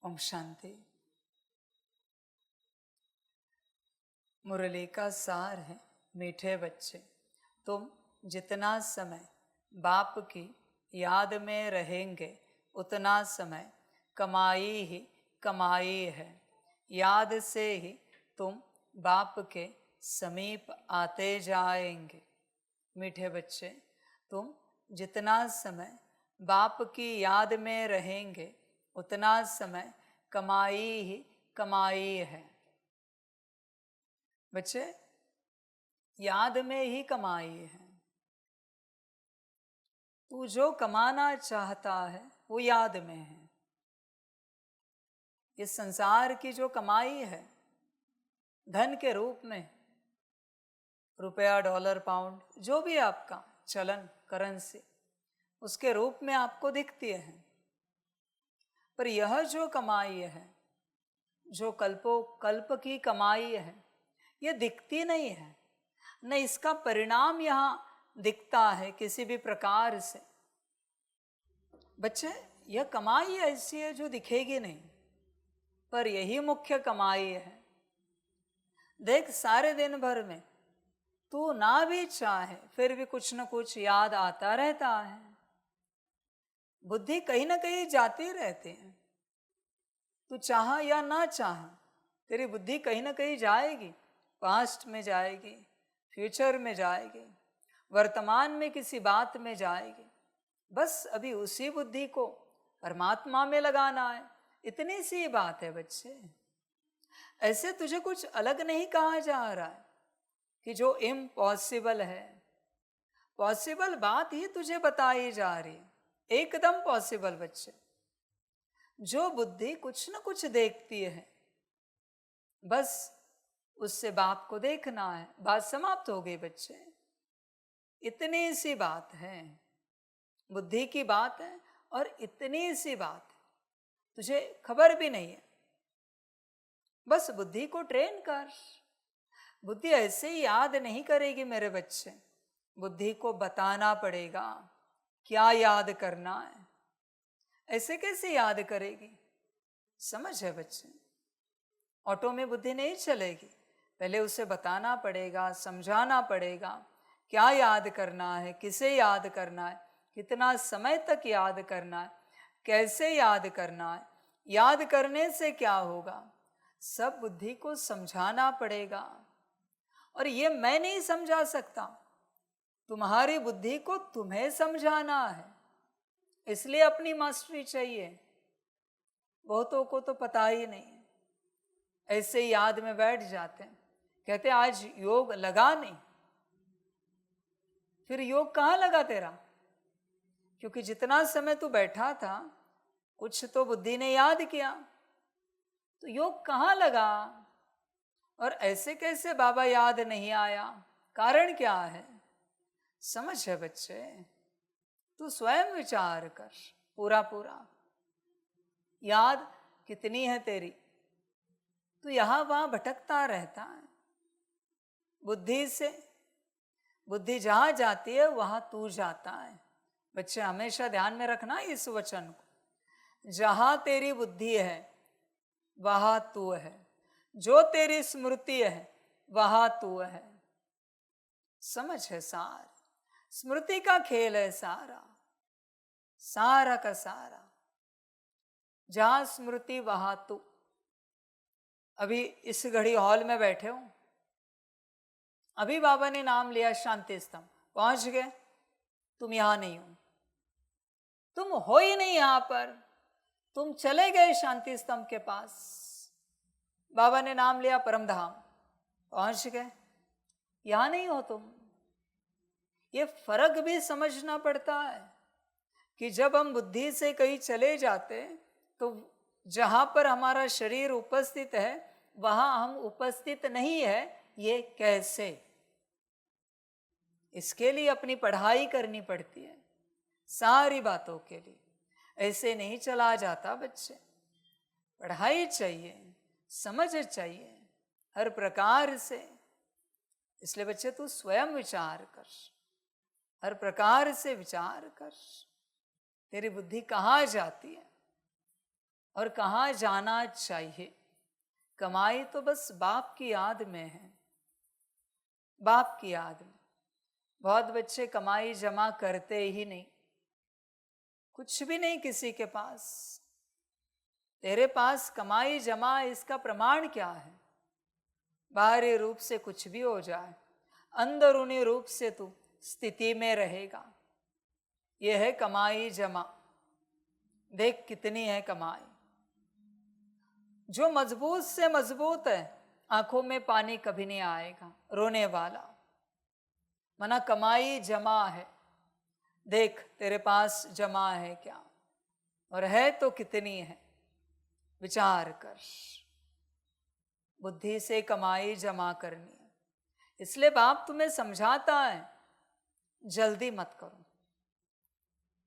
ओम शांति। मुरली का सार है, मीठे बच्चे, तुम जितना समय बाप की याद में रहेंगे उतना समय कमाई ही कमाई है। याद से ही तुम बाप के समीप आते जाएंगे। मीठे बच्चे, तुम जितना समय बाप की याद में रहेंगे उतना समय कमाई ही कमाई है। बच्चे, याद में ही कमाई है। तू जो कमाना चाहता है वो याद में है। इस संसार की जो कमाई है धन के रूप में, रुपया, डॉलर, पाउंड, जो भी आपका चलन, करेंसी, उसके रूप में आपको दिखती है। पर यह जो कमाई है, जो कल्पों कल्प की कमाई है, ये दिखती नहीं है। न इसका परिणाम यहाँ दिखता है किसी भी प्रकार से। बच्चे, यह कमाई ऐसी है जो दिखेगी नहीं, पर यही मुख्य कमाई है। देख, सारे दिन भर में तू ना भी चाहे फिर भी कुछ न कुछ याद आता रहता है। बुद्धि कहीं ना कहीं जाती रहती है। तू चाह या ना चाह, तेरी बुद्धि कहीं ना कहीं जाएगी। पास्ट में जाएगी, फ्यूचर में जाएगी, वर्तमान में किसी बात में जाएगी। बस अभी उसी बुद्धि को परमात्मा में लगाना है, इतनी सी बात है बच्चे। ऐसे तुझे कुछ अलग नहीं कहा जा रहा है कि जो इम्पॉसिबल है। पॉसिबल बात ही तुझे बताई जा रही है, एकदम पॉसिबल। बच्चे, जो बुद्धि कुछ न कुछ देखती है, बस उससे बाप को देखना है, बात समाप्त हो गई। बच्चे, इतनी सी बात है, बुद्धि की बात है और इतनी सी बात है, तुझे खबर भी नहीं है। बस बुद्धि को ट्रेन कर। बुद्धि ऐसे ही याद नहीं करेगी मेरे बच्चे, बुद्धि को बताना पड़ेगा क्या याद करना है। ऐसे कैसे याद करेगी? समझ है बच्चे, ऑटो में बुद्धि नहीं चलेगी। पहले उसे बताना पड़ेगा, समझाना पड़ेगा क्या याद करना है, किसे याद करना है, कितना समय तक याद करना है, कैसे याद करना है, याद करने से क्या होगा, सब बुद्धि को समझाना पड़ेगा। और ये मैं नहीं समझा सकता, तुम्हारी बुद्धि को तुम्हें समझाना है। इसलिए अपनी मास्टरी चाहिए। बहुतों को तो पता ही नहीं है, ऐसे ही याद में बैठ जाते हैं, कहते आज योग लगा नहीं। फिर योग कहाँ लगा तेरा? क्योंकि जितना समय तू बैठा था कुछ तो बुद्धि ने याद किया, तो योग कहाँ लगा? और ऐसे कैसे बाबा याद नहीं आया? कारण क्या है? समझ है बच्चे, तू स्वयं विचार कर पूरा पूरा। याद कितनी है तेरी? तू यहां वहां भटकता रहता है बुद्धि से। बुद्धि जहां जाती है वहां तू जाता है। बच्चे, हमेशा ध्यान में रखना इस वचन को। जहां तेरी बुद्धि है वहां तू है, जो तेरी स्मृति है वहां तू है। समझ है? सार स्मृति का खेल है सारा, सारा का सारा। जहां स्मृति वहां तू। अभी इस घड़ी हॉल में बैठे हो, अभी बाबा ने नाम लिया शांति स्तंभ, पहुंच गए, तुम यहां नहीं हो, तुम हो ही नहीं यहां पर, तुम चले गए शांति स्तंभ के पास। बाबा ने नाम लिया परमधाम, पहुंच गए, यहां नहीं हो तुम। ये फर्क भी समझना पड़ता है कि जब हम बुद्धि से कहीं चले जाते तो जहां पर हमारा शरीर उपस्थित है वहां हम उपस्थित नहीं है। ये कैसे? इसके लिए अपनी पढ़ाई करनी पड़ती है, सारी बातों के लिए। ऐसे नहीं चला जाता बच्चे, पढ़ाई चाहिए, समझ चाहिए हर प्रकार से। इसलिए बच्चे तू स्वयं विचार कर, हर प्रकार से विचार कर, तेरी बुद्धि कहाँ जाती है। और कहाँ जाना चाहिए। कमाई तो बस बाप की याद में है, बाप की याद में। बहुत बच्चे कमाई जमा करते ही नहीं, कुछ भी नहीं किसी के पास। तेरे पास कमाई जमा इसका प्रमाण क्या है? बाहरी रूप से कुछ भी हो जाए, अंदरूनी रूप से तू स्थिति में रहेगा। यह है कमाई जमा। देख कितनी है कमाई। जो मजबूत से मजबूत है, आंखों में पानी कभी नहीं आएगा, रोने वाला। मना कमाई जमा है। देख तेरे पास जमा है क्या, और है तो कितनी है, विचार कर। बुद्धि से कमाई जमा करनी है। इसलिए बाप तुम्हें समझाता है, जल्दी मत करो।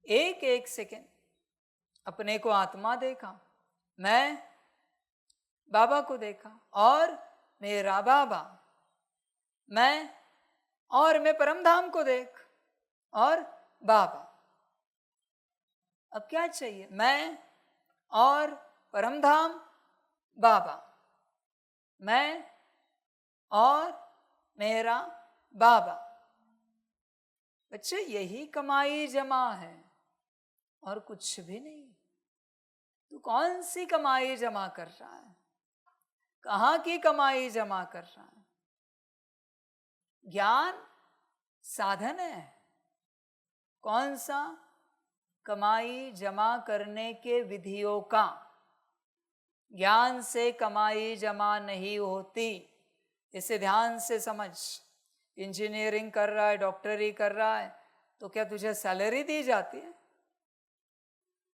एक एक सेकेंड अपने को आत्मा देखा, मैं बाबा को देखा, और मेरा बाबा, मैं और मैं परमधाम को देख, और बाबा। अब क्या चाहिए? मैं और परमधाम, बाबा। मैं और मेरा बाबा। बच्चे यही कमाई जमा है और कुछ भी नहीं। तू कौन सी कमाई जमा कर रहा है? कहाँ की कमाई जमा कर रहा है? ज्ञान साधन है। कौन सा? कमाई जमा करने के विधियों का। ज्ञान से कमाई जमा नहीं होती, इसे ध्यान से समझ। इंजीनियरिंग कर रहा है, डॉक्टरी कर रहा है, तो क्या तुझे सैलरी दी जाती है?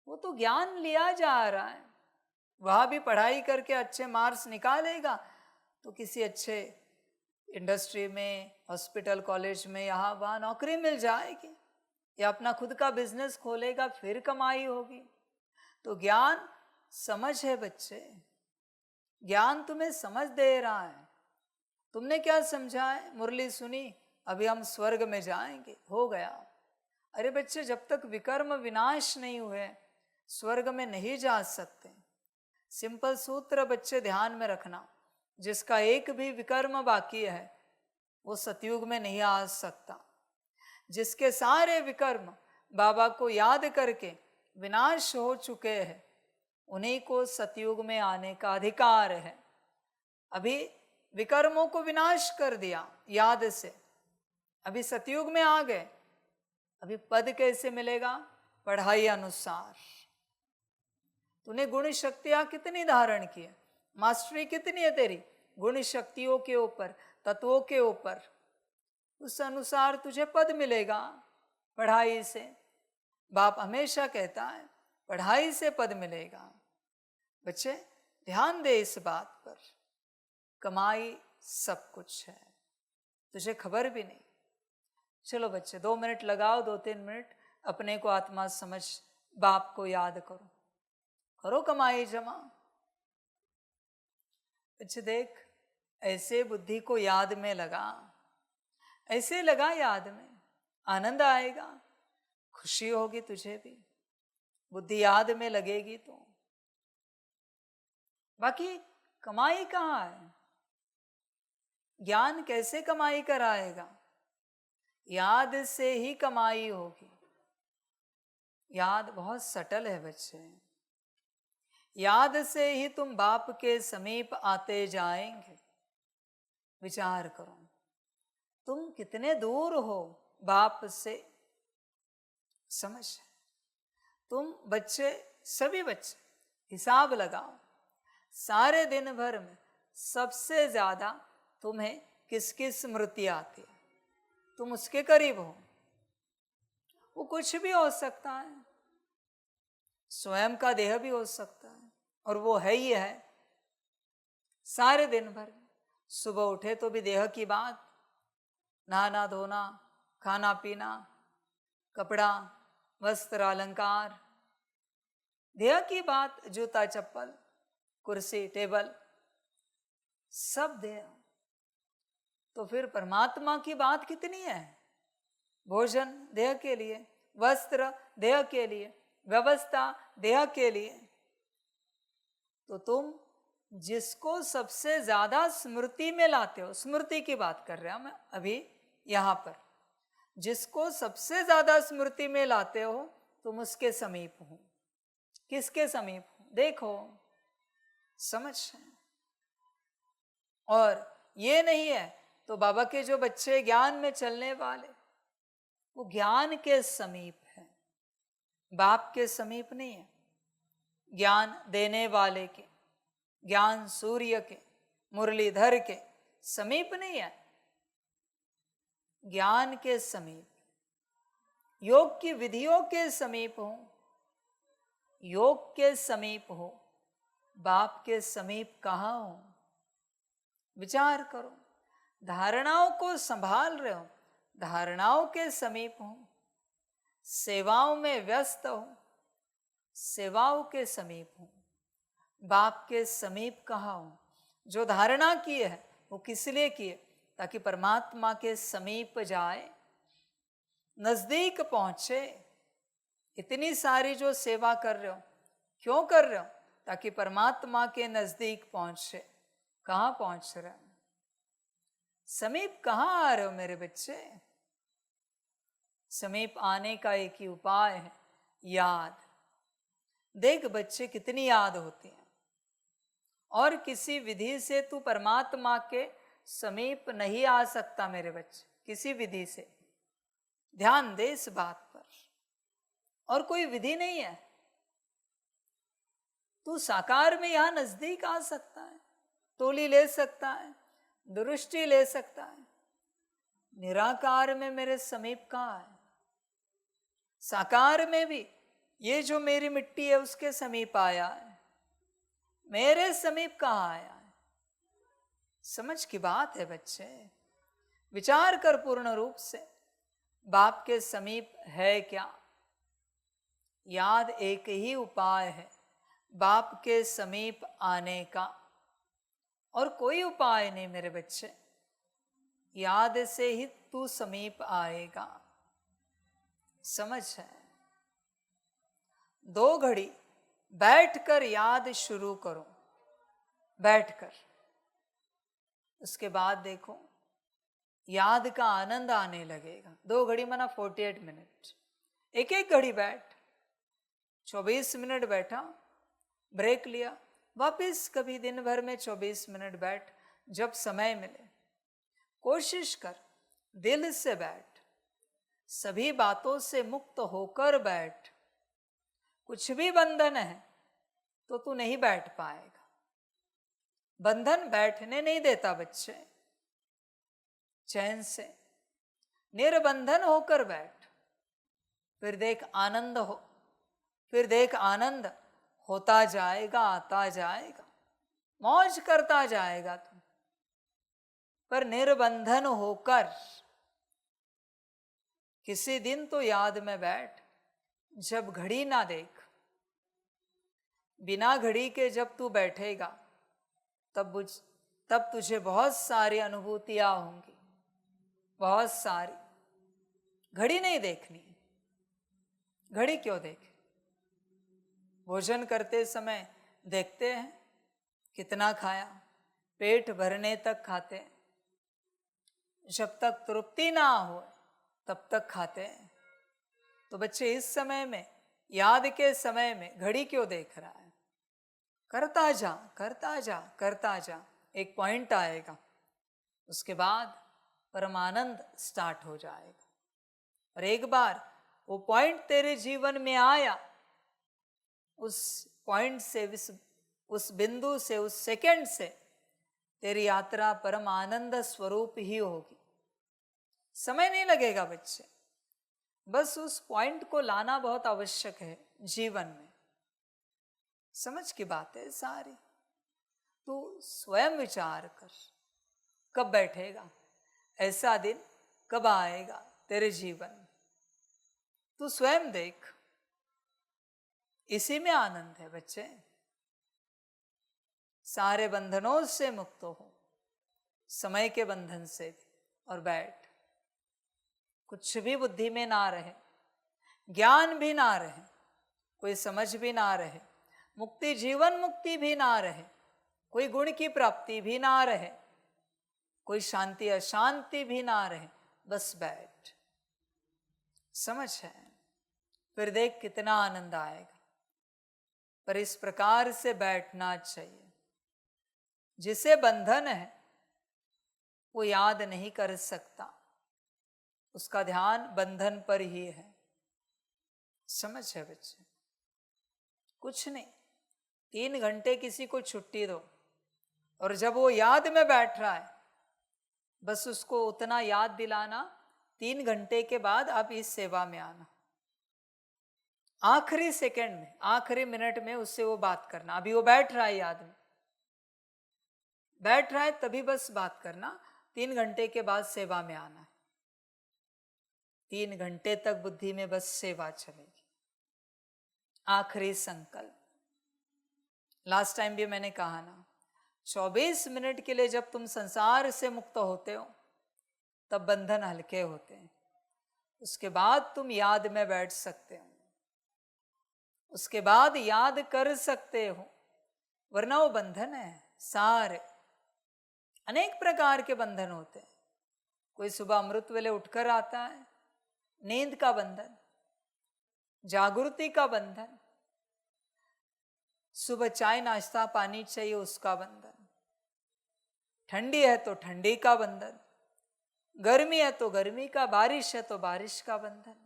वो तो ज्ञान लिया जा रहा है। वह भी पढ़ाई करके अच्छे मार्क्स निकालेगा तो किसी अच्छे इंडस्ट्री में, हॉस्पिटल, कॉलेज में, यहाँ वहाँ नौकरी मिल जाएगी, या अपना खुद का बिजनेस खोलेगा, फिर कमाई होगी। तो ज्ञान समझ है बच्चे, ज्ञान तुम्हें समझ दे रहा है। तुमने क्या समझा है? मुरली सुनी, अभी हम स्वर्ग में जाएंगे, हो गया। अरे बच्चे, जब तक विकर्म विनाश नहीं हुए स्वर्ग में नहीं जा सकते। सिंपल सूत्र बच्चे ध्यान में रखना, जिसका एक भी विकर्म बाकी है वो सतयुग में नहीं आ सकता। जिसके सारे विकर्म बाबा को याद करके विनाश हो चुके हैं, उन्हीं को सतयुग में आने का अधिकार है। अभी विकर्मों को विनाश कर दिया याद से, अभी सतयुग में आ गए, अभी पद कैसे मिलेगा? पढ़ाई अनुसार। तूने गुण शक्तियां कितनी धारण की है? मास्टरी कितनी है तेरी गुण शक्तियों के ऊपर, तत्वों के ऊपर? उस अनुसार तुझे पद मिलेगा पढ़ाई से। बाप हमेशा कहता है पढ़ाई से पद मिलेगा। बच्चे ध्यान दे इस बात पर, कमाई सब कुछ है, तुझे खबर भी नहीं। चलो बच्चे 2 मिनट लगाओ, 2-3 मिनट अपने को आत्मा समझ, बाप को याद करो, करो कमाई जमा। बच्चे देख, ऐसे बुद्धि को याद में लगा, ऐसे लगा याद में, आनंद आएगा, खुशी होगी तुझे भी, बुद्धि याद में लगेगी तो। बाकी कमाई कहाँ है? ज्ञान कैसे कमाई कराएगा? याद से ही कमाई होगी। याद बहुत सटल है बच्चे, याद से ही तुम बाप के समीप आते जाएंगे। विचार करो, तुम कितने दूर हो बाप से, समझ। तुम बच्चे, सभी बच्चे हिसाब लगाओ, सारे दिन भर में सबसे ज्यादा तुम्हें किसकी स्मृति आती है? तुम उसके करीब हो। वो कुछ भी हो सकता है, स्वयं का देह भी हो सकता है, और वो है ही है। सारे दिन भर सुबह उठे तो भी देह की बात, नहाना धोना, खाना पीना, कपड़ा, वस्त्र, अलंकार, देह की बात, जूता चप्पल, कुर्सी, टेबल, सब देह। तो फिर परमात्मा की बात कितनी है? भोजन देह के लिए, वस्त्र देह के लिए, व्यवस्था देह के लिए, तो तुम जिसको सबसे ज्यादा स्मृति में लाते हो, स्मृति की बात कर रहा हूं मैं अभी यहां पर, जिसको सबसे ज्यादा स्मृति में लाते हो तुम उसके समीप हो। किसके समीप हो? देखो, समझ। और ये नहीं है तो बाबा के जो बच्चे ज्ञान में चलने वाले, वो ज्ञान के समीप है, बाप के समीप नहीं है। ज्ञान देने वाले के, ज्ञान सूर्य के, मुरलीधर के समीप नहीं है, ज्ञान के समीप, योग की विधियों के समीप हो, योग के समीप हो। बाप के समीप कहाँ हो? विचार करो। धारणाओं को संभाल रहे हो, धारणाओं के समीप हो। सेवाओं में व्यस्त हो, सेवाओं के समीप हो। बाप के समीप कहाँ हो? जो धारणा की है वो किस लिए की है? ताकि परमात्मा के समीप जाए, नजदीक पहुंचे। इतनी सारी जो सेवा कर रहे हो, क्यों कर रहे हो? ताकि परमात्मा के नजदीक पहुंचे। कहाँ पहुंच रहे हो? समीप कहाँ आ रहे हो मेरे बच्चे? समीप आने का एक ही उपाय है, याद। देख बच्चे, कितनी याद होती है, और किसी विधि से तू परमात्मा के समीप नहीं आ सकता मेरे बच्चे, किसी विधि से। ध्यान दे इस बात पर। और कोई विधि नहीं है। तू साकार में यहां नजदीक आ सकता है, तोली ले सकता है, दृष्टि ले सकता है। निराकार में मेरे समीप कहाँ है? साकार में भी ये जो मेरी मिट्टी है उसके समीप आया है, मेरे समीप कहाँ आया है? समझ की बात है बच्चे। विचार कर पूर्ण रूप से, बाप के समीप है क्या? याद एक ही उपाय है बाप के समीप आने का, और कोई उपाय नहीं मेरे बच्चे। याद से ही तू समीप आएगा। समझ है? 2 घड़ी बैठकर याद शुरू करो, बैठकर। उसके बाद देखो याद का आनंद आने लगेगा। 2 घड़ी माना 48 मिनट। एक एक घड़ी बैठ। 24 मिनट बैठा, ब्रेक लिया, वापिस कभी दिन भर में 24 मिनट बैठ, जब समय मिले। कोशिश कर दिल से बैठ, सभी बातों से मुक्त होकर बैठ। कुछ भी बंधन है तो तू नहीं बैठ पाएगा। बंधन बैठने नहीं देता बच्चे। चैन से निर्बंधन होकर बैठ, फिर देख आनंद हो, फिर देख आनंद होता जाएगा, आता जाएगा, मौज करता जाएगा तू। पर निर्बंधन होकर किसी दिन तो याद में बैठ, जब घड़ी ना देख। बिना घड़ी के जब तू बैठेगा तब तुझे बहुत सारी अनुभूतियां होंगी, बहुत सारी। घड़ी नहीं देखनी। घड़ी क्यों देखे? भोजन करते समय देखते हैं कितना खाया, पेट भरने तक खाते हैं, जब तक तृप्ति ना हो तब तक खाते हैं। तो बच्चे इस समय में, याद के समय में घड़ी क्यों देख रहा है? करता जा, करता जा, करता जा। एक पॉइंट आएगा, उसके बाद परमानंद स्टार्ट हो जाएगा। और एक बार वो पॉइंट तेरे जीवन में आया, उस पॉइंट से, उस बिंदु से, उस सेकंड से तेरी यात्रा परम आनंद स्वरूप ही होगी। समय नहीं लगेगा बच्चे, बस उस पॉइंट को लाना बहुत आवश्यक है जीवन में। समझ की बात है सारी। तू स्वयं विचार कर, कब बैठेगा? ऐसा दिन कब आएगा तेरे जीवन में? तू स्वयं देख। इसी में आनंद है बच्चे। सारे बंधनों से मुक्त हो, समय के बंधन से भी, और बैठ। कुछ भी बुद्धि में ना रहे, ज्ञान भी ना रहे, कोई समझ भी ना रहे, मुक्ति जीवन मुक्ति भी ना रहे, कोई गुण की प्राप्ति भी ना रहे, कोई शांति अशांति भी ना रहे, बस बैठ। समझ है? फिर देख कितना आनंद आएगा। पर इस प्रकार से बैठना चाहिए। जिसे बंधन है वो याद नहीं कर सकता, उसका ध्यान बंधन पर ही है। समझ है बच्चे? कुछ नहीं, 3 घंटे किसी को छुट्टी दो, और जब वो याद में बैठ रहा है, बस उसको उतना याद दिलाना, 3 घंटे के बाद आप इस सेवा में आना। आखिरी सेकंड में, आखिरी मिनट में उससे वो बात करना। अभी वो बैठ रहा है, याद में बैठ रहा है, तभी बस बात करना। 3 घंटे के बाद सेवा में आना है। 3 घंटे तक बुद्धि में बस सेवा चलेगी। आखिरी संकल्प। लास्ट टाइम भी मैंने कहा ना, 24 मिनट के लिए जब तुम संसार से मुक्त होते हो तब बंधन हल्के होते हैं। उसके बाद तुम याद में बैठ सकते हो, उसके बाद याद कर सकते हो, वरना वो बंधन है। सारे अनेक प्रकार के बंधन होते हैं। कोई सुबह अमृत वेले उठकर आता है, नींद का बंधन, जागृति का बंधन, सुबह चाय नाश्ता पानी चाहिए उसका बंधन, ठंडी है तो ठंडी का बंधन, गर्मी है तो गर्मी का, बारिश है तो बारिश का बंधन,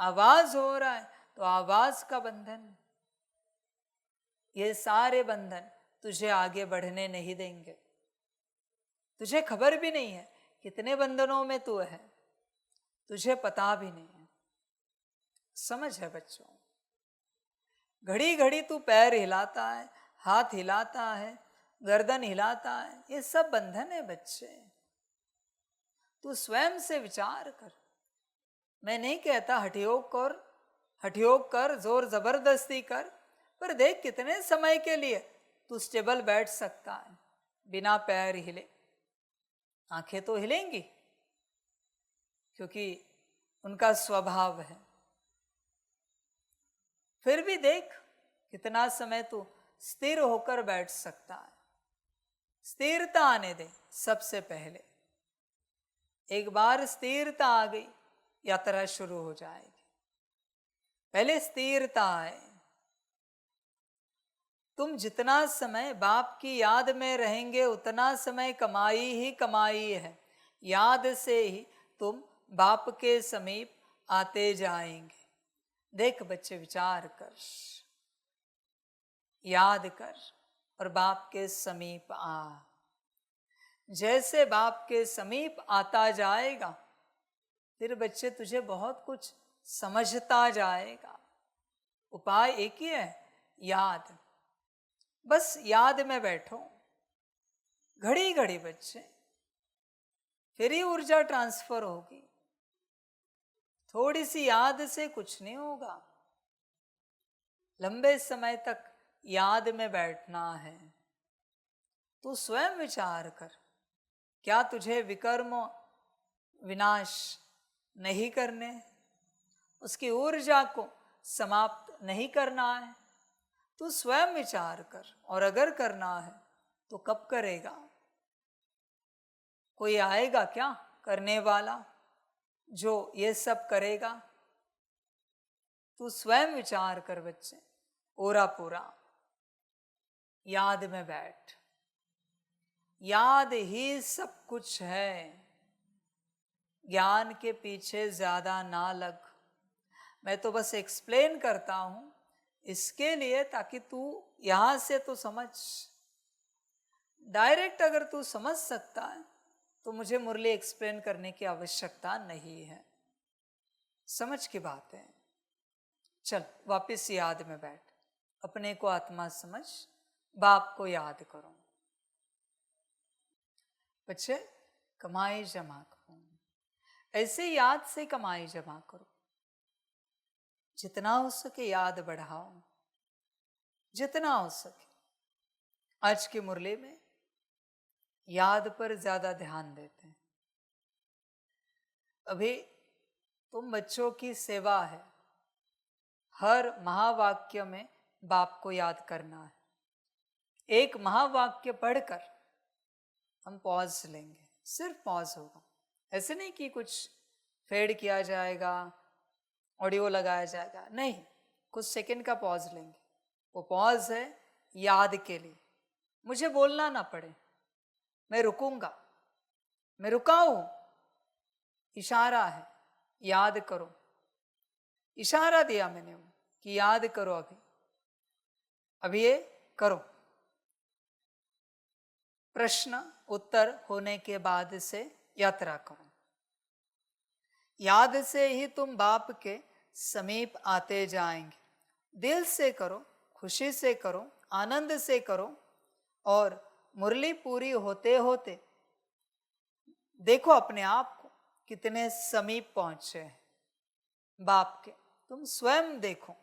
आवाज हो रहा है तो आवाज का बंधन। ये सारे बंधन तुझे आगे बढ़ने नहीं देंगे। तुझे खबर भी नहीं है कितने बंधनों में तू है, तुझे पता भी नहीं है। समझ है बच्चों? घड़ी घड़ी तू पैर हिलाता है, हाथ हिलाता है, गर्दन हिलाता है, ये सब बंधन है बच्चे। तू स्वयं से विचार कर। मैं नहीं कहता हठयोग कर, जोर जबरदस्ती कर, पर देख कितने समय के लिए तू स्टेबल बैठ सकता है बिना पैर हिले। आंखें तो हिलेंगी क्योंकि उनका स्वभाव है, फिर भी देख कितना समय तू स्थिर होकर बैठ सकता है। स्थिरता आने दे सबसे पहले। एक बार स्थिरता आ गई, यात्रा शुरू हो जाएगी। पहले स्थिरता आए। तुम जितना समय बाप की याद में रहेंगे उतना समय कमाई ही कमाई है। याद से ही तुम बाप के समीप आते जाएंगे। देख बच्चे, विचार कर, याद कर और बाप के समीप आ। जैसे बाप के समीप आता जाएगा, फिर बच्चे तुझे बहुत कुछ समझता जाएगा। उपाय एक ही है, याद। बस याद में बैठो घड़ी घड़ी बच्चे, फिर ही ऊर्जा ट्रांसफर होगी। थोड़ी सी याद से कुछ नहीं होगा। लंबे समय तक याद में बैठना है। तू स्वयं विचार कर, क्या तुझे विकर्म विनाश नहीं करने, उसकी ऊर्जा को समाप्त नहीं करना है? तू स्वयं विचार कर। और अगर करना है तो कब करेगा? कोई आएगा क्या करने वाला जो ये सब करेगा? तू स्वयं विचार कर बच्चे, पूरा पूरा याद में बैठ। याद ही सब कुछ है। ज्ञान के पीछे ज्यादा ना लग। मैं तो बस एक्सप्लेन करता हूं इसके लिए, ताकि तू यहां से तो समझ। डायरेक्ट अगर तू समझ सकता है तो मुझे मुरली एक्सप्लेन करने की आवश्यकता नहीं है। समझ की बात है। चल वापस याद में बैठ, अपने को आत्मा समझ, बाप को याद करो। बच्चे, कमाई जमा करो। ऐसे याद से कमाई जमा करो। जितना हो सके याद बढ़ाओ, जितना हो सके। आज की मुरली में याद पर ज्यादा ध्यान देते हैं। अभी तुम बच्चों की सेवा है। हर महावाक्य में बाप को याद करना है। एक महावाक्य पढ़कर हम पॉज लेंगे, सिर्फ पॉज होगा। ऐसे नहीं कि कुछ फेड किया जाएगा, ऑडियो लगाया जाएगा, नहीं, कुछ सेकंड का पॉज लेंगे। वो पॉज है याद के लिए, मुझे बोलना ना पड़े, मैं रुकूंगा, मैं रुका हूं, इशारा है, याद करो। इशारा दिया मैंने कि याद करो, अभी ये करो। प्रश्न उत्तर होने के बाद से यात्रा करो। याद से ही तुम बाप के समीप आते जाएंगे। दिल से करो, खुशी से करो, आनंद से करो, और मुरली पूरी होते होते देखो अपने आप को कितने समीप पहुंचे हैं बाप के। तुम स्वयं देखो,